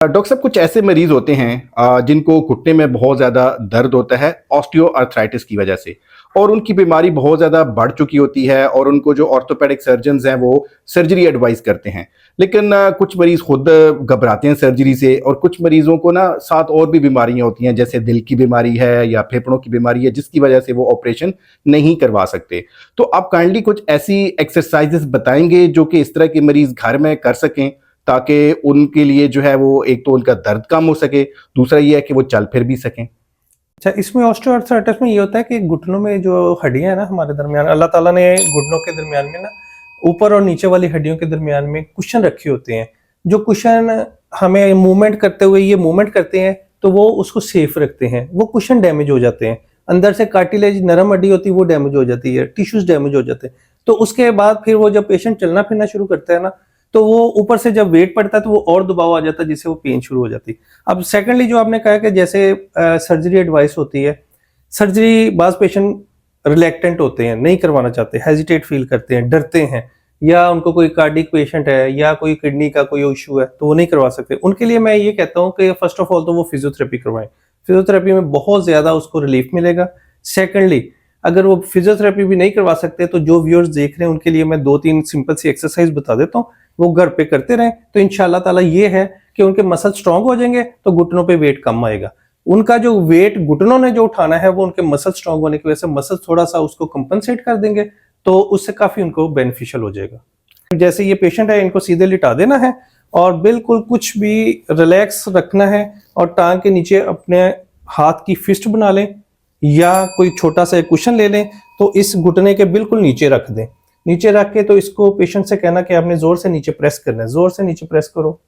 Doctor साहब, कुछ ऐसे मरीज होते हैं जिनको घुटने में बहुत ज़्यादा दर्द होता है ऑस्टियोआर्थराइटिस की वजह से, और उनकी बीमारी बहुत ज़्यादा बढ़ चुकी होती है और उनको जो ऑर्थोपेडिक सर्जन्स हैं वो सर्जरी एडवाइस करते हैं। लेकिन कुछ मरीज़ खुद घबराते हैं सर्जरी से, और कुछ मरीज़ों को ना साथ और भी बीमारियां होती हैं, जैसे दिल की बीमारी है या फेफड़ों की बीमारी है, जिसकी वजह से वो ऑपरेशन नहीं करवा सकते। तो आप काइंडली कुछ ऐसी एक्सरसाइजेस बताएंगे जो कि इस तरह के मरीज़ घर में कर सकें, ताकि उनके लिए जो है वो एक तो उनका दर्द कम हो सके, दूसरा ये है कि वो चल फिर भी सकें। अच्छा, इसमें ऑस्टियोआर्थराइटिस में ये होता है कि घुटनों में जो हड्डियां है ना हमारे दरमियान, अल्लाह ताला ने घुटनों के दरमियान में ना ऊपर और नीचे वाली हड्डियों के दरमियान में कुशन रखे होते हैं। जो कुशन हमें मूवमेंट करते हुए ये मूवमेंट करते हैं तो वो उसको सेफ रखते हैं। वो कुशन डैमेज हो जाते हैं, अंदर से कार्टिलेज नरम हड्डी होती है वो डैमेज हो जाती है, टिश्यूज डैमेज हो जाते हैं। तो उसके बाद फिर वो जब पेशेंट चलना फिरना शुरू करता है ना, तो वो ऊपर से जब वेट पड़ता है तो वो और दबाव आ जाता है, जिससे वो पेन शुरू हो जाती है। अब सेकेंडली जो आपने कहा कि जैसे सर्जरी एडवाइस होती है, सर्जरी बाज पेशेंट रिलेक्टेंट होते हैं, नहीं करवाना चाहते, हेजिटेट फील करते हैं, डरते हैं, या उनको कोई कार्डिक पेशेंट है या कोई किडनी का कोई इशू है तो वो नहीं करवा सकते। उनके लिए मैं ये कहता हूँ कि फर्स्ट ऑफ ऑल तो वो फिजियोथेरेपी करवाएं। फिजियोथेरेपी में बहुत ज्यादा उसको रिलीफ मिलेगा। सेकेंडली, अगर वो फिजियोथेरेपी भी नहीं करवा सकते तो जो व्यूअर्स देख रहे हैं उनके लिए मैं 2-3 सिंपल सी एक्सरसाइज बता देता हूँ, वो घर पे करते रहें तो इंशाल्लाह ताला ये है कि उनके मसल स्ट्रांग हो जाएंगे तो घुटनों पे वेट कम आएगा। उनका जो वेट घुटनों ने जो उठाना है वो उनके मसल स्ट्रांग होने की वजह से मसल थोड़ा सा उसको कंपनसेट कर देंगे, तो उससे काफी उनको बेनिफिशियल हो जाएगा। जैसे ये पेशेंट है, इनको सीधे लिटा देना है और बिल्कुल कुछ भी रिलैक्स रखना है, और टांग के नीचे अपने हाथ की फिस्ट बना लें या कोई छोटा सा कुशन ले लें, तो इस घुटने के बिल्कुल नीचे रख दें। नीचे रख के तो इसको पेशेंट से कहना कि आपने जोर से नीचे प्रेस करना है, जोर से नीचे प्रेस करो।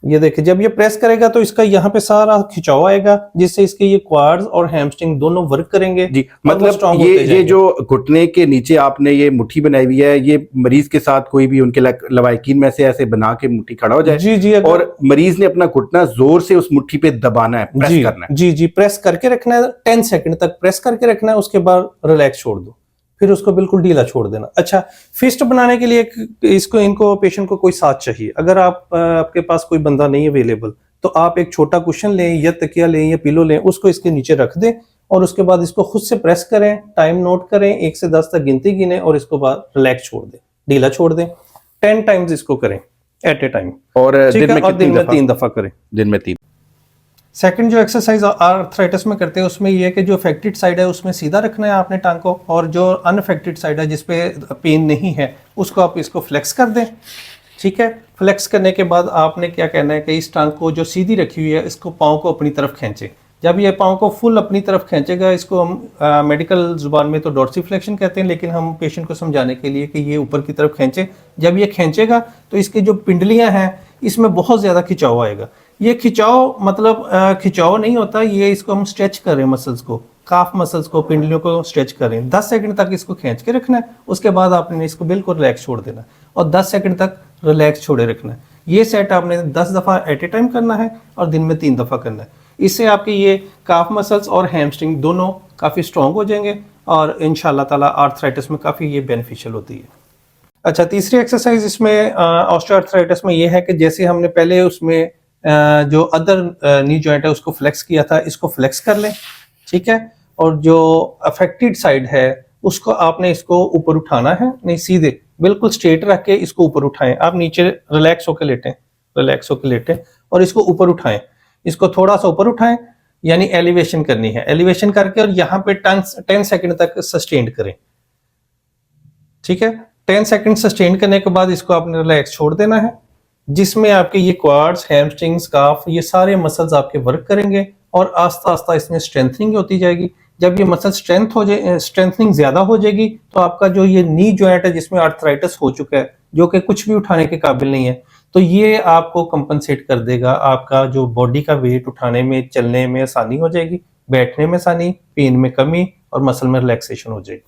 ये देखिए, जब ये प्रेस करेगा तो इसका यहाँ पे सारा खिंचाव आएगा, जिससे इसके ये क्वाड्स और हैमस्ट्रिंग दोनों वर्क करेंगे जी, मतलब ये जो घुटने के नीचे आपने ये मुट्ठी बनाई हुई है, ये मरीज के साथ कोई भी उनके लवाकिन में से ऐसे बना के मुट्ठी खड़ा हो जाए। जी जी, और मरीज ने अपना घुटना जोर से उस मुट्ठी पे दबाना है, प्रेस करना है। जी जी, प्रेस करके रखना है, 10 सेकंड तक प्रेस करके रखना है, उसके बाद रिलैक्स छोड़ दो, फिर उसको बिल्कुल ढीला छोड़ देना। अच्छा, फिस्ट बनाने के लिए इनको पेशेंट को कोई साथ चाहिए। अगर आपके पास कोई बंदा नहीं अवेलेबल तो आप एक छोटा कुशन लें या तकिया लें या पिलो लें, उसको इसके नीचे रख दें और उसके बाद इसको खुद से प्रेस करें, टाइम नोट करें, 1 से 10 तक गिनती गिने और इसको बाद रिलैक्स छोड़ दें, ढीला छोड़ दें। 10 टाइम्स इसको करें एट ए टाइम, और दिन में 3 दफा करें। दिन में 3। सेकंड जो एक्सरसाइज आर्थराइटिस में करते हैं उसमें ये है कि जो अफेक्टेड साइड है उसमें सीधा रखना है आपने टांग को, और जो अनअफेक्टेड साइड है जिसपे पेन नहीं है उसको आप इसको फ्लेक्स कर दें। ठीक है, फ्लेक्स करने के बाद आपने क्या कहना है कि इस टांग को जो सीधी रखी हुई है इसको पाँव को अपनी तरफ खींचे। जब ये पाँव को फुल अपनी तरफ खींचेगा, इसको हम मेडिकल जुबान में तो डॉर्सिफ्लेक्शन कहते हैं, लेकिन हम पेशेंट को समझाने के लिए कि ये ऊपर की तरफ खींचे। जब ये खींचेगा तो इसकी जो पिंडलियां हैं इसमें बहुत ज़्यादा खिंचाव आएगा। ये खिंचाव मतलब खिंचाव नहीं होता, ये इसको हम स्ट्रेच करें, मसल्स को, काफ मसल्स को, पिंडलियों को स्ट्रेच करें। 10 सेकंड तक इसको खींच के रखना है, उसके बाद आपने इसको बिल्कुल रिलैक्स छोड़ देना और 10 सेकंड तक रिलैक्स छोड़े रखना है। ये सेट आपने 10 दफ़ा एट ए टाइम करना है और दिन में 3 दफ़ा करना है। इससे आपके ये काफ मसल्स और हैमस्ट्रिंग दोनों काफ़ी स्ट्रॉन्ग हो जाएंगे और इंशाल्लाह ताला आर्थराइटिस में काफ़ी ये बेनिफिशियल होती है। अच्छा, तीसरी एक्सरसाइज इसमें ऑस्टियोआर्थराइटिस में ये है कि जैसे हमने पहले उसमें जो अदर नी जॉइंट है उसको फ्लेक्स किया था, इसको फ्लेक्स कर लें। ठीक है, और जो अफेक्टेड साइड है उसको आपने इसको ऊपर उठाना है, नहीं सीधे बिल्कुल स्ट्रेट रख के इसको ऊपर उठाएं। आप नीचे रिलैक्स होकर लेटें, रिलैक्स होकर लेटें और इसको ऊपर उठाएं। इसको थोड़ा सा ऊपर उठाएं, यानी एलिवेशन करनी है, एलिवेशन करके और यहाँ पे 10 सेकंड तक सस्टेन करें। ठीक है, 10 सेकंड सस्टेन करने के बाद इसको आपने रिलैक्स छोड़ देना है, जिसमें आपके ये क्वाड्स, हैमस्ट्रिंग्स, काफ, ये सारे मसल्स आपके वर्क करेंगे और आस्ता आस्ता इसमें स्ट्रेंथनिंग होती जाएगी। जब ये मसल स्ट्रेंथनिंग ज्यादा हो जाएगी तो आपका जो ये नी जॉइंट है जिसमें आर्थराइटिस हो चुका है, जो कि कुछ भी उठाने के काबिल नहीं है, तो ये आपको कंपनसेट कर देगा। आपका जो बॉडी का वेट उठाने में, चलने में आसानी हो जाएगी, बैठने में आसानी, पेन में कमी और मसल में रिलैक्सेशन हो जाएगी।